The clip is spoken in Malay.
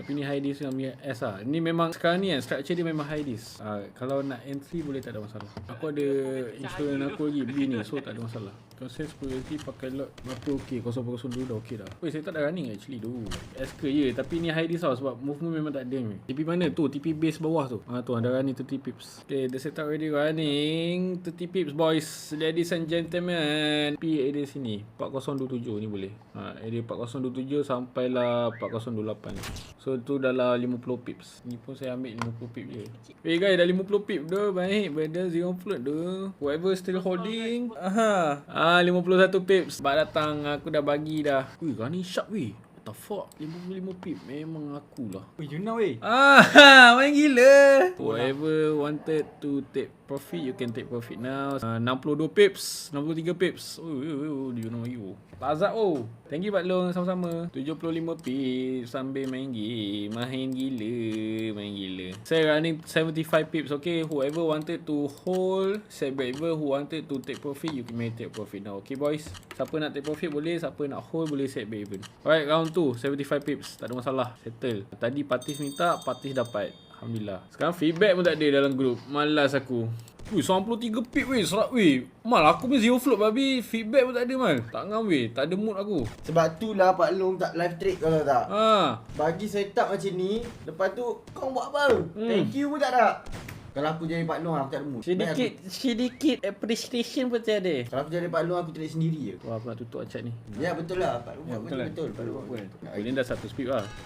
Tapi ni high disc dengan S lah. Ni memang sekarang ni kan structure dia memang high disc. Kalau nak entry boleh, tak ada masalah. Aku ada insurans aku lagi beli ni, so tak ada masalah. Kalau saya 10 LT pakai lot berapa okey, 0.02 dah okey dah. Weh, saya tak ada running actually tu. SK je, tapi ni high disc tau sebab movement memang tak ada ni. TP mana tu? TP base bawah tu. Tu ada running 30 pips. Okay, the setup already running 30 pips boys, ladies and gentlemen. P area sini 4027 ni boleh. Area 4027 sampailah 4028. So tu dalam 50 pips. Ni pun saya ambil 50 pip je. Hey guys, dah 50 pip dah. Baik, brother, zero float dah. Whoever still holding. 51 pips. Sebab datang aku dah bagi dah. Wih, running sharp weh. What the fuck? 55 pip. Memang akulah. Weh, Juna weh. Main gila. Whoever wanted to take profit, you can take profit now. 62 pips, 63 pips. Oh, do you know you? Lazat oh. Thank you Pak Long, sama-sama. 75 pips sambil main game. Main gila. Saya running 75 pips, okay? Whoever wanted to hold, set break even. Who wanted to take profit, you may take profit now. Okay boys? Siapa nak take profit boleh, siapa nak hold boleh set break even. Alright, round 2, 75 pips. Tak ada masalah. Settle. Tadi Patis minta, Patis dapat. Alhamdulillah. Sekarang feedback pun tak ada dalam grup. Malas aku. Wih, 93 pip weh, serat weh. Mal, aku pun zero float babi. Feedback pun tak ada mal. Tak ngam weh, tak ada mood aku. Sebab tu lah Pak Long tak live trade kalau tak. Bagi setup macam ni, lepas tu kau buat apa? Thank you pun tak ada. Kalau aku jadi Pak Long, aku tak ada mood. Sedikit appreciation pun tak ada. Kalau aku jadi Pak Long, aku trade sendiri je. Wah, aku nak tutup acak ni. Ya betul lah Pak Long buat betul lah. betul. Pak Long buat. Ini dah 1 speed lah.